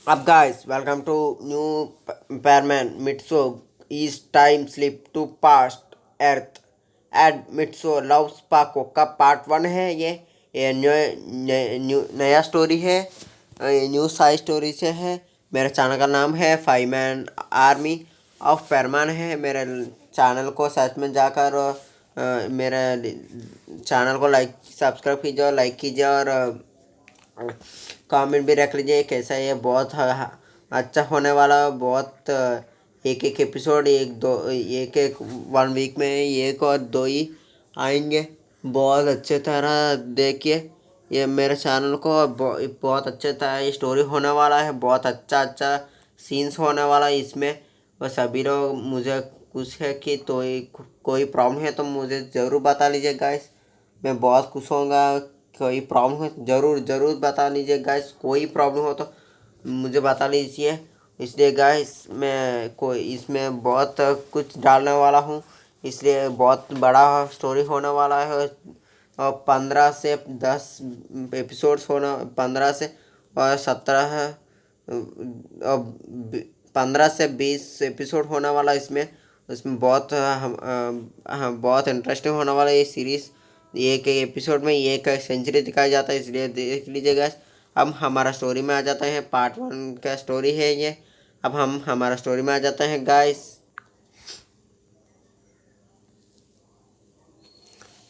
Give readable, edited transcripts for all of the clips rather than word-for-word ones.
Up guys, welcome to new Perman Mitsuo is time slip to past Earth and Mitsuo loves Paco का part 1 है ये नया story है। New side story से है। मेरे चैनल का नाम है five man army of Parman है। मेरे चैनल को सर्च में जाकर मेरे चैनल को लाइक सब्सक्राइब कीजिए और लाइक कीजिए और कमेंट भी रख लीजिए कैसा ये बहुत अच्छा होने वाला। बहुत एक एक एपिसोड एक दो एक एक 1 वीक में एक और दो ही आएंगे। बहुत अच्छे तरह देखिए ये मेरे चैनल को। बहुत अच्छे तरह स्टोरी होने वाला है। बहुत अच्छा अच्छा सीन्स होने वाला है इसमें। और सभी लोग मुझे कुछ है कि तो कोई प्रॉब्लम है तो मुझे ज़रूर बता लीजिए गाइस। मैं बहुत खुश होऊंगा। कोई प्रॉब्लम हो ज़रूर ज़रूर बता लीजिए गाइस। कोई प्रॉब्लम हो तो मुझे बता लीजिए। इसलिए गाइस मैं कोई इसमें बहुत कुछ डालने वाला हूँ। इसलिए बहुत बड़ा स्टोरी होने वाला है। और 15 से 10 एपिसोड्स होना 15 से और 17 और 15 से 20 एपिसोड होने वाला इसमें। इसमें बहुत बहुत इंटरेस्टिंग होने वाला ये सीरीज़। एक एक एपिसोड में एक सेंचुरी दिखाया जाता है इसलिए देख लीजिएगा। अब हमारा स्टोरी में आ जाता है। पार्ट 1 का स्टोरी है ये। अब हम हमारा स्टोरी में आ जाते हैं गाइस।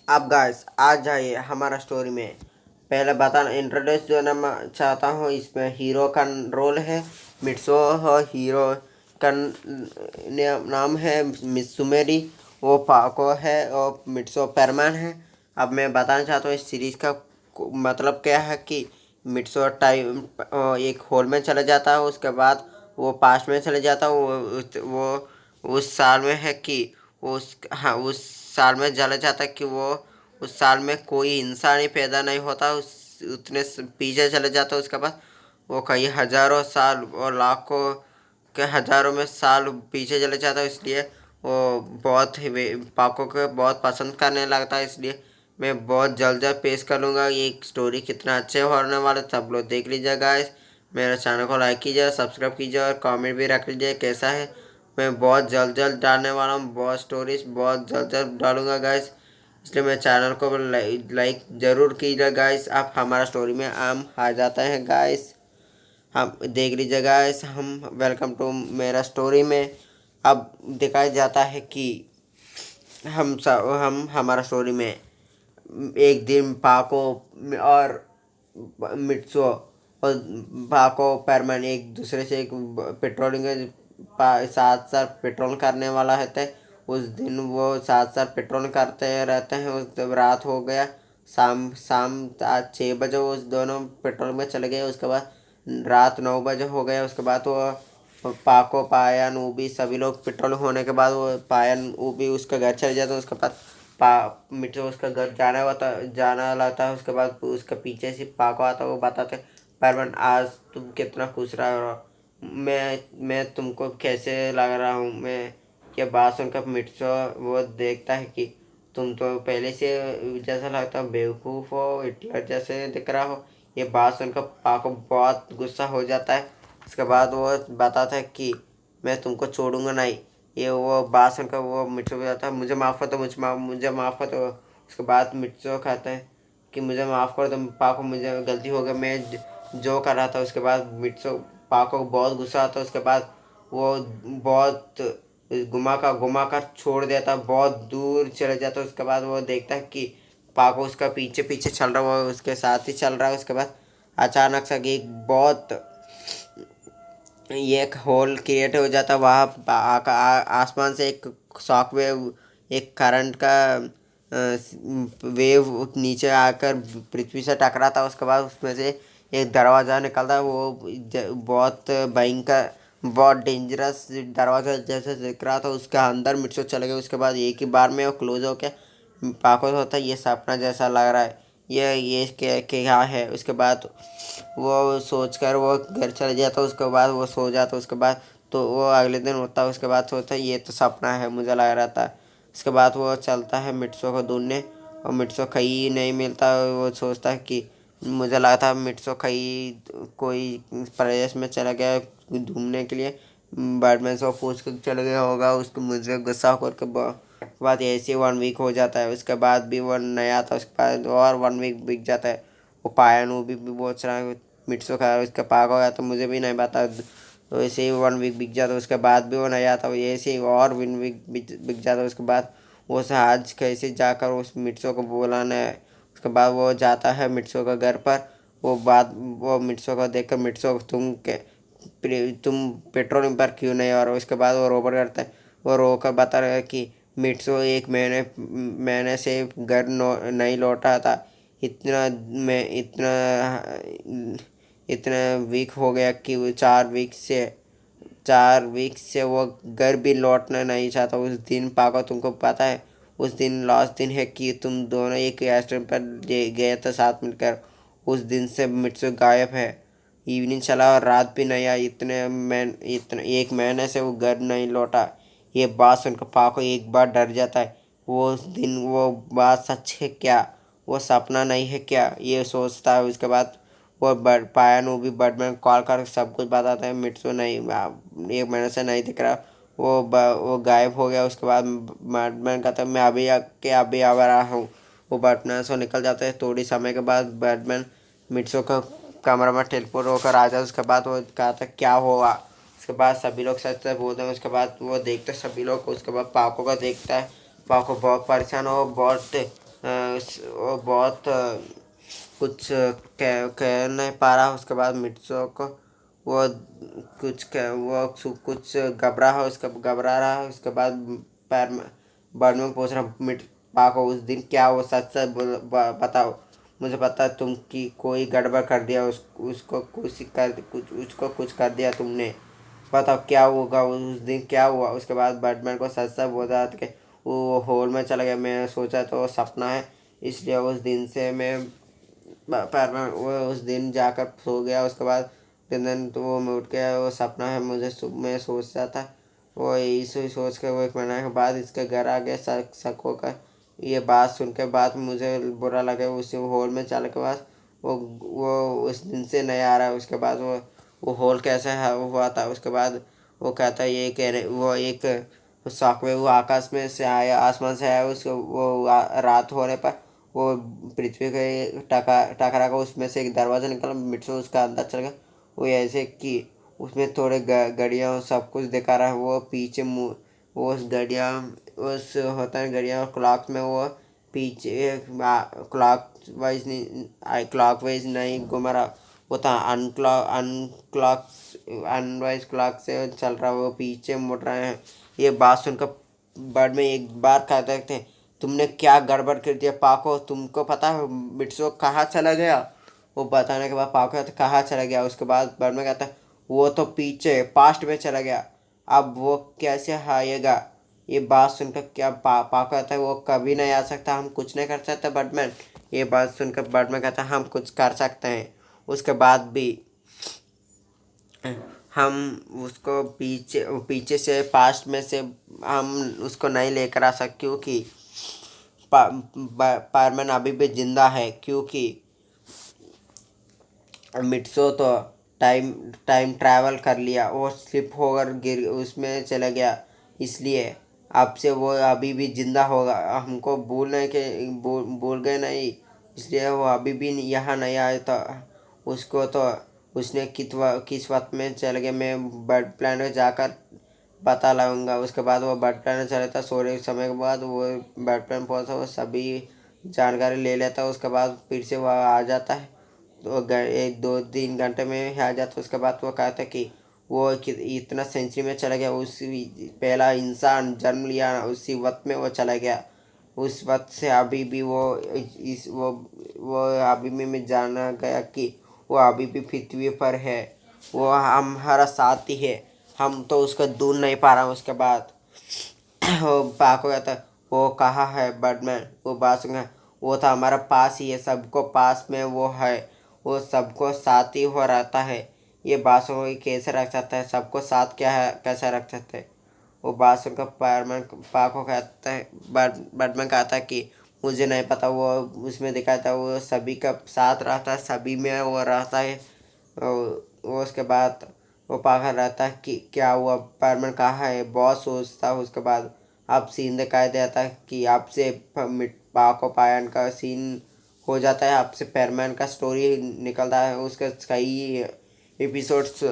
अब गाइस आ जाइए हमारा स्टोरी में। पहले बताना इंट्रोड्यूस जो ना मैं चाहता हूँ। इसमें हीरो का रोल है मिट्सो। हीरो का नाम है मित्सुमेरी। वो पाको है और मिट्सो परमान है। अब मैं बताना चाहता हूँ इस सीरीज़ का मतलब क्या है कि मिट्सो टाइम एक होल में चला जाता है। उसके बाद वो पास्ट में चले जाता है। वो उस साल में है कि उस साल में चला जाता है कि वो उस साल में कोई इंसान ही पैदा नहीं होता। उतने पीछे चले जाता है। उसके बाद वो कई हजारों साल और लाखों के हजारों में साल पीछे चले जाता है। इसलिए वो बहुत ही पाको को बहुत पसंद करने लगता है। इसलिए मैं बहुत जल्द जल्द पेश कर लूँगा। ये स्टोरी कितना अच्छे होने वाले सब लोग देख लीजिए गाइस। मेरे चैनल को लाइक कीजिए, सब्सक्राइब कीजिए और कमेंट भी रख लीजिए कैसा है। मैं बहुत जल्द जल्द डालने वाला हूँ। बहुत स्टोरीज बहुत जल्द जल्द डालूँगा गाइस। इसलिए मेरे चैनल को लाइक ज़रूर कीजिए गाइस। आप हमारा स्टोरी में हम आ जाते हैं गाइस। हम देख लीजिए गाइस। हम वेलकम टू मेरा स्टोरी में अब दिखाया जाता है कि हम हमारा स्टोरी में एक दिन पाको और मिट्सो और पाको परमान एक दूसरे से एक पेट्रोलिंग साथ साथ पेट्रोल करने वाला रहता है। उस दिन वो साथ साथ पेट्रोल करते रहते हैं। उस जब रात हो गया शाम शाम आज 6 बजे वो दोनों पेट्रोल में चले गए। उसके बाद रात 9 बजे हो गया। उसके बाद वो पाको पायन ऊबी सभी लोग पेट्रोल होने के बाद वो पायन ऊबी उसका घर चले जाते हैं। उसके बाद मिट्टू उसका घर जाना लाता है। उसके बाद उसके पीछे से पाको आता है। वो बताते परवन आज तुम कितना खुश रह रहे हो। मैं तुमको कैसे लग रहा हूँ। मैं ये बात सुनकर मिट्टू वो देखता है कि तुम तो पहले से जैसा लगता हो बेवकूफ़ हो, हिटलर जैसे दिख रहा हो। ये बात सुनकर पाको बहुत गुस्सा हो जाता है। उसके बाद वो बताता है कि मैं तुमको छोड़ूंगा नहीं। ये वो बात सुनकर वो मिर्चो को जाता है मुझे माफ़ कर दो, मुझे माफ़ कर दो। उसके बाद मिर्चो कहता है कि मुझे माफ़ कर दो पाको, मुझे गलती हो गई, मैं जो कर रहा था। उसके बाद मिर्चो पाको को बहुत गुस्सा आता है। उसके बाद वो बहुत घुमा कर छोड़ देता, बहुत दूर चले जाता है। उसके बाद वो देखता है कि पाको उसका पीछे पीछे चल रहा है, वो उसके साथ ही चल रहा है। उसके बाद अचानक से एक बहुत ये एक होल क्रिएट हो जाता है। वहाँ आसमान से एक शॉक वेव एक करंट का वेव नीचे आकर पृथ्वी से टकराता है। उसके बाद उसमें से एक दरवाज़ा निकलता है। वो बहुत भयंकर बहुत डेंजरस दरवाज़ा जैसे दिख रहा था। उसके अंदर मिर्चो चले गए। उसके बाद एक ही बार में वो क्लोज होके पाको होता है ये सपना जैसा लग रहा है। ये क्या है। उसके बाद वो सोच कर वो घर चले जाता। उसके बाद वो सो जाता। उसके बाद तो वो अगले दिन होता है। उसके बाद सोचता है ये तो सपना है मुझे लग रहा था। उसके बाद वो चलता है मिट्सो को ढूंढने और मिट्सो कहीं नहीं मिलता। वो सोचता है कि मुझे लगा था मिट्सो कहीं कोई प्रदेश में चला गया घूमने के लिए। बैटमैन से वो पूछ कर चला गया होगा, उसको मुझे गुस्सा होकर के बाद ऐसे 1 वीक हो जाता है। उसके बाद भी वो नया आता है, उसके बाद और 1 वीक बीत जाता है। वो पाया नू भी बहुत सारा मिट्सो खा उसका पाक हो गया, तो मुझे भी नहीं पता। तो ऐसे ही 1 वीक बीत जाता है, उसके बाद भी वो नहीं आता। वो ऐसे ही और 1 वीक बीत जाता है। उसके बाद वो आज कैसे जाकर उस मिट्सो को बुलाना है। उसके बाद वो जाता है मिट्सो के घर पर। वो मिट्सो को देखकर मिट्सो तुम पेट्रोलिंग पर क्यों नहीं आ रहे हो। उसके बाद वो रोबोट करता है। वो रो कर बता रहा है कि मिट्सो 1 महीने से घर नहीं लौटा था। इतना मैं इतना वीक हो गया कि वो 4 वीक से वो घर भी लौटना नहीं चाहता। उस दिन पाको तुमको पता है, उस दिन लास्ट दिन है कि तुम दोनों एक रेस्टोरेंट पर गए थे साथ मिलकर। उस दिन से मिट्सू गायब है। इवनिंग चला और रात भी नहीं आई। इतने 1 महीने से वो घर नहीं लौटा। ये बात सुनकर पाको एक बार डर जाता है। वो उस दिन वो बात सच है क्या, वो सपना नहीं है क्या, ये सोचता है। उसके बाद वो पायन वो भी बैटमैन कॉल कर सब कुछ बताता है। मिट्सू नहीं 1 महीने से नहीं दिख रहा, वो गायब हो गया। उसके बाद बैटमैन कहता है मैं अभी आ रहा हूँ। वो बैटमैन से निकल जाता है। थोड़ी समय के बाद बैटमैन मिट्सू का कमरा में टेलीपोर्ट होकर आ जाता। उसके बाद वो कहता क्या हुआ। उसके बाद सभी लोग सच सच बोलते हैं। उसके बाद वो देखते सभी लोग। उसके बाद पाको का देखता है। पाको बहुत परेशान हो, बहुत कुछ कह नहीं पा रहा। उसके बाद मिट्सो को वो कुछ घबरा रहा है। उसके बाद पैर में बाद में पूछ रहा मिट पाको उस दिन क्या वो सच सच बताओ। मुझे पता है तुम की कोई गड़बड़ कर दिया, उसको कुछ कर दिया तुमने। बताओ क्या होगा उस दिन क्या हुआ। उसके बाद बैटमैन को सच सच बोला कि वो हॉल में चला गया। मैं सोचा तो वो सपना है, इसलिए उस दिन से मैं पर मैं वो उस दिन जाकर सो गया। उसके बाद दिन तो वो मैं उठ गया, वो सपना है मैं सोचता था। वो यही सोच के वो 1 महीने के बाद इसके घर आ गया। शक होकर ये बात सुन के बाद मुझे बुरा लगा। उसी हॉल में चल के बाद वो उस दिन से नहीं आ रहा है। उसके बाद वो हॉल कैसे हुआ था। उसके बाद वो कहता है ये कह रहे वो एक शॉकवेव वो आकाश में से आया, आसमान से आया। उसको रात होने पर वो पृथ्वी के टकरा का उसमें से एक दरवाज़ा निकला। मिट्सू उसका अंदर चल गया। वो ऐसे कि उसमें थोड़े घड़ियाँ सब कुछ दिखा रहा है। वो पीछे मुँह वो उस घड़ियाँ उस होता है घड़ियाँ क्लॉक में वो पीछे क्लॉक वाइज नहीं घूम रहा। वो था अनवाइज क्लॉक से चल रहा। वो पीछे मुड़ रहे हैं। ये बात सुनकर बाद में एक बार कहते थे तुमने क्या गड़बड़ कर दिया पाको, तुमको पता है मिट्सो कहाँ चला गया। वो बताने के बाद पाको कहता कहाँ चला गया। उसके बाद बाद में कहता वो तो पीछे पास्ट में चला गया, अब वो कैसे आएगा। ये बात सुनकर क्या पाको कहता है वो कभी नहीं आ सकता, हम कुछ नहीं कर सकते बैटमैन। ये बात सुनकर बैटमैन कहता है हम कुछ कर सकते हैं। उसके बाद भी हम उसको पीछे पीछे से पास्ट में से हम उसको नहीं लेकर आ सकते, क्योंकि पायरमैन अभी भी जिंदा है। क्योंकि मिट्सो तो टाइम टाइम ट्रैवल कर लिया और स्लिप होकर गिर उसमें चला गया, इसलिए अब से वो अभी भी जिंदा होगा। हमको भूल गए नहीं, इसलिए वो अभी भी यहाँ नहीं आया था। उसको तो उसने किस वक्त में चल गया मैं बर्ड प्लान जाकर पता लगाऊंगा। उसके बाद वो बर्ड प्लान चला था। सोने के समय के बाद वो बर्ड प्लान पहुँचा, वो सभी जानकारी ले लेता है। उसके बाद फिर से वो आ जाता है। तो 1-2-3 घंटे में आ जाता। उसके बाद वो कहता कि वो इतना सेंचुरी में चला गया, उसी पहला इंसान जन्म लिया उसी वक्त में वो चला गया। उस वक्त से अभी भी वो अभी भी मैं जाना गया कि वो अभी भी पृथ्वी पर है। वो हमारा साथ ही है, हम तो उसको दूर नहीं पा रहा हूँ। उसके बाद वो पाको कहता वो कहाँ है बैटमैन। वो बात सुन वो था हमारा पास ही है, सबको पास में वो है, वो सबको साथ ही हो रहता है। ये बात सुन के कैसे रख सकता है, सबको साथ क्या है कैसे रख सकते हैं। वो बात सुनकर बैटमैन पाको कहता है बैटमैन कहता है कि मुझे नहीं पता। वो उसमें दिखाया था वो सभी का साथ रहता है, सभी में वो रहता है। वो उसके बाद वो पागल रहता है कि क्या हुआ, परमन कहाँ है, बहुत सोचता है। उसके बाद अब सीन दिखाई देता है कि आपसे पाको पायन का सीन हो जाता है, आपसे पेरमैन का स्टोरी निकलता है। उसके कई एपिसोड्स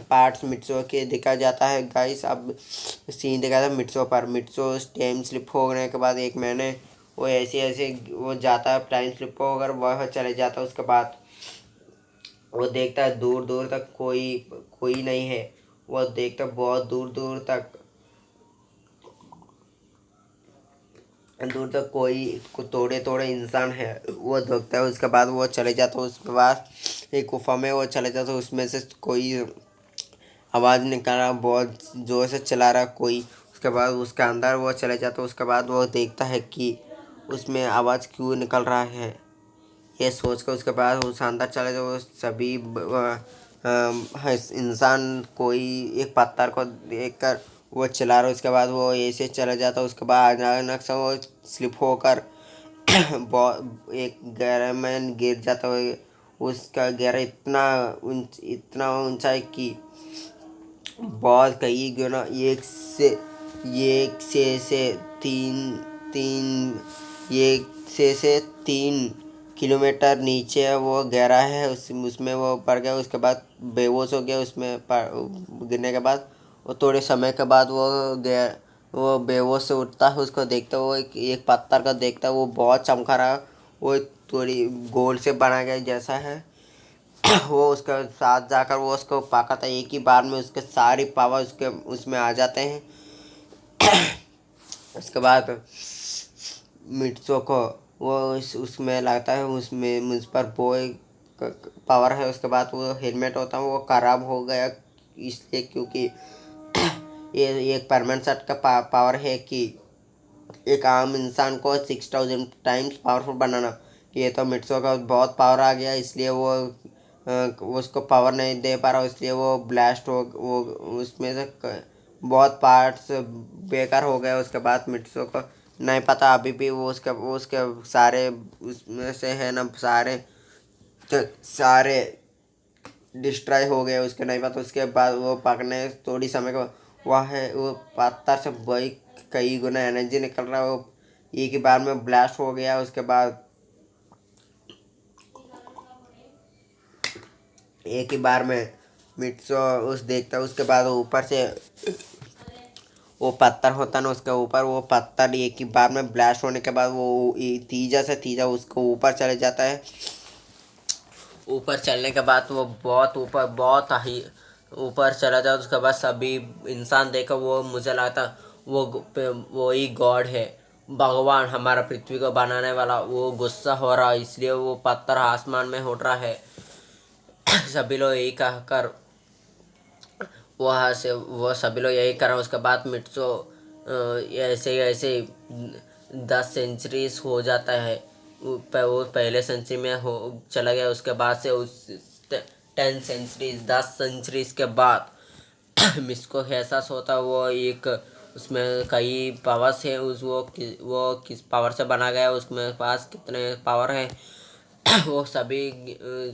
पार्ट्स मिट्सो के दिखा जाता है गाइस। अब सीन दिखा था मिट्सो पर। मिट्सो टाइम स्लिप होने के बाद 1 महीने वो ऐसे ऐसे वो जाता है, टाइम स्लिप होकर वह चले जाता है। उसके बाद वो देखता है दूर दूर तक कोई कोई नहीं है। वो देखता है बहुत दूर तक कोई थोड़े थोड़े इंसान है, वो देखता है। उसके बाद वो चले जाता है। उसके बाद एक गुफा में वो चले जाता है, उसमें से कोई आवाज़ निकल रहा, बहुत ज़ोर से चला रहा कोई। उसके बाद उसके अंदर वो चले जाता है। उसके बाद वो देखता है कि उसमें आवाज़ क्यों निकल रहा है, ये सोच कर उसके बाद उस अंदर चले जाओ। सभी इंसान कोई एक पत्थर को देख कर वो चला रहा है। उसके बाद वो ऐसे चला जाता है। उसके बाद अचानक से वो स्लिप होकर बहुत एक गहरे में गिर जाता है। उसका गहरा इतना ऊंचा है कि बहुत कई गुना एक से 3 किलोमीटर नीचे वो गहरा है। उसमें वो पड़ गया। उसके बाद बेहोश हो गया। उसमें गिरने के बाद वो थोड़े समय के बाद वो बेहोश से उठता है। उसको देखता है, वो एक पत्थर का देखता है, वो बहुत चमका रहा है। वो थोड़ी गोल से बना गया जैसा है। वो उसके साथ जाकर वो उसको पाता है। एक ही बार में उसके सारी पावर उसके उसमें आ जाते हैं। उसके बाद मिर्चों को वो उसमें लगता है उसमें मुझ पर बॉय पावर है। उसके बाद वो हेलमेट होता है वो ख़राब हो गया, इसलिए क्योंकि ये एक परमानेंट सेट का पावर है कि एक आम इंसान को 6000 टाइम्स पावरफुल बनाना। ये तो मिट्सो का बहुत पावर आ गया, इसलिए वो उसको पावर नहीं दे पा रहा, इसलिए वो ब्लास्ट हो वो उसमें से बहुत पार्ट्स बेकार हो गए। उसके बाद मिट्सो को नहीं पता अभी भी वो उसके सारे उसमें से है ना, सारे डिस्ट्रॉय हो गए उसके नहीं पता। उसके बाद वो पकड़ने थोड़ी समय को वह है वो पत्थर से वही कई गुना एनर्जी निकल रहा है। वो एक ही बार में ब्लास्ट हो गया। उसके बाद एक ही बार में मिट्सो उस देखता है। उसके बाद वो ऊपर से वो पत्थर होता है ना, उसके ऊपर वो पत्थर एक ही बार में ब्लास्ट होने के बाद वो तीजा से तीजा उसको ऊपर चले जाता है। ऊपर चलने के बाद वो बहुत ऊपर बहुत ही ऊपर चला जाता। उसके बाद सभी इंसान देखो, वो मुझे लगता वो ही गॉड है, भगवान हमारा पृथ्वी को बनाने वाला। वो गुस्सा हो रहा है, इसलिए वो पत्थर आसमान में उड़ रहा है। सभी लोग यही कहकर वहाँ से वो सभी लोग यही कर रहे हैं। उसके बाद मिट्सो ऐसे ही ऐसे 10 सेंचुरीज हो जाता है। वो पहले सेंचुरी में हो चला गया। उसके बाद से उस 10 सेंचुरीज 10 सेंचुरीज के बाद मिसको एहसास होता है वो एक उसमें कई पावर्स है। वो किस पावर से बना गया, उसमें पास कितने पावर है वो सभी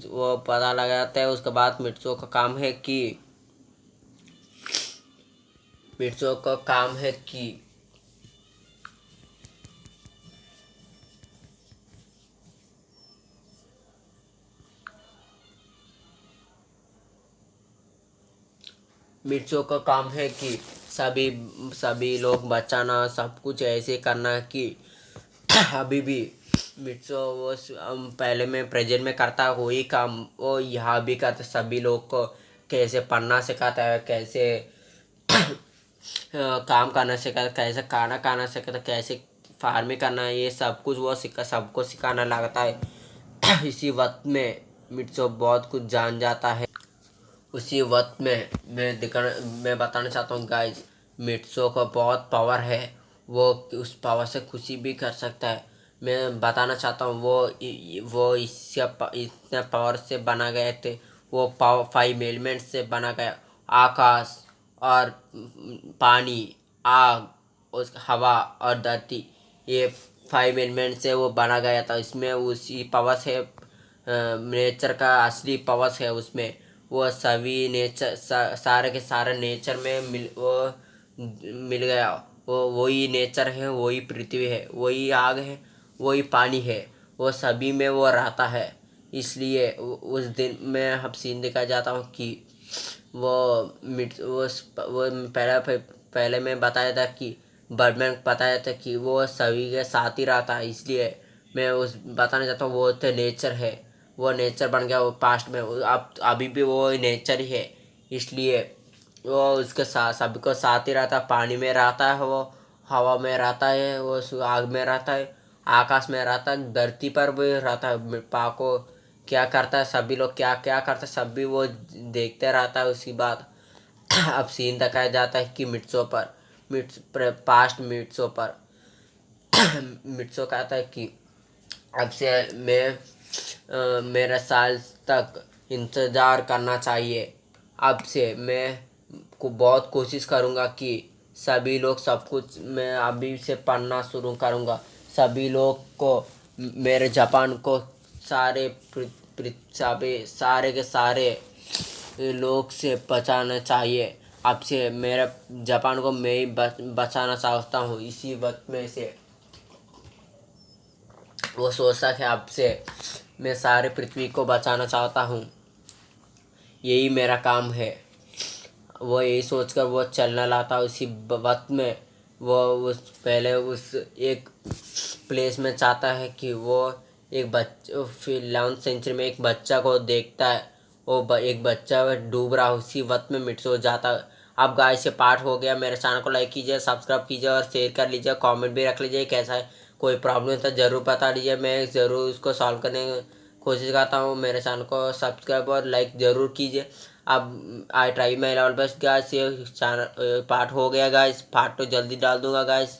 वो पता लगाते हैं। उसके बाद मिर्चों का काम है कि सभी सभी लोग बचाना, सब कुछ ऐसे करना कि अभी भी मिर्चो वो पहले में प्रेजेंट में करता वही काम वो यहाँ भी करता। सभी लोग को कैसे पढ़ना सिखाता है, कैसे काम करना सिखाता, कैसे खाना खाना सिखाता, कैसे फार्मिंग करना है, ये सब कुछ वो सबको सिखाना लगता है। इसी वक्त में मिर्चो बहुत कुछ जान जाता है। उसी वक्त में मैं बताना चाहता हूँ गाइस, मिट्सो को बहुत पावर है। वो उस पावर से खुशी भी कर सकता है। मैं बताना चाहता हूँ वो इतने पावर से बना गए थे। वो पावर 5 एलिमेंट से बना गया, आकाश और पानी, आग, उस हवा और धरती। ये 5 एलिमेंट से वो बना गया था। इसमें उसी पावर से नेचर का असली पावर है उसमें। वो सभी नेचर सारे के सारे नेचर में मिल गया। वो वही नेचर है, वही पृथ्वी है, वही आग है, वही पानी है, वो सभी में वो रहता है। इसलिए उस दिन मैं अब सीन देखा जाता हूँ कि वो वो पहले मैं बताया था कि बर्डमैन बताया था कि वो सभी के साथ ही रहता है। इसलिए मैं उस बताना चाहता हूँ वो तो नेचर है, वो नेचर बन गया वो पास्ट में। अब अभी भी वो नेचर ही है। इसलिए वो उसके साथ सबको साथ ही रहता है। पानी में रहता है वो, हवा में रहता है वो, आग में रहता है, आकाश में रहता है, धरती पर भी रहता है। पाको क्या करता है, सभी लोग क्या क्या करते हैं, सभी वो देखते रहता है। उसकी बात अब सीन दिखाया जाता है कि पास्ट मिट्सो पर मिट्सो कहता है कि अब से मेरे साल तक इंतज़ार करना चाहिए। अब से मैं को बहुत कोशिश करूँगा कि सभी लोग सब कुछ मैं अभी से पढ़ना शुरू करूँगा। सभी लोग को मेरे जापान को सारे के सारे लोग से बचाना चाहिए। अब से मेरे जापान को मैं ही बचाना चाहता हूँ। इसी वक्त में से वो सोचता है अब से मैं सारे पृथ्वी को बचाना चाहता हूँ, यही मेरा काम है। वो यही सोचकर वो चलने लाता। उसी वक्त में वो उस एक प्लेस में चाहता है कि वो एक फिर 11th सेंचुरी में एक बच्चा को देखता है। वो एक बच्चा डूब रहा, उसी वक्त में मिट हो जाता। अब गाइस ये पार्ट हो गया। मेरे चैनल को लाइक कीजिए, सब्सक्राइब कीजिए और शेयर कर लीजिए। कमेंट भी रख लीजिए कैसा है। कोई प्रॉब्लम है तो ज़रूर बता दीजिए, मैं ज़रूर उसको सॉल्व करने की कोशिश करता हूँ। मेरे चैनल को सब्सक्राइब और लाइक ज़रूर कीजिए। अब I try my level best guys. ये चैनल पार्ट हो गया गाइस, पार्ट तो जल्दी डाल दूंगा गाइस।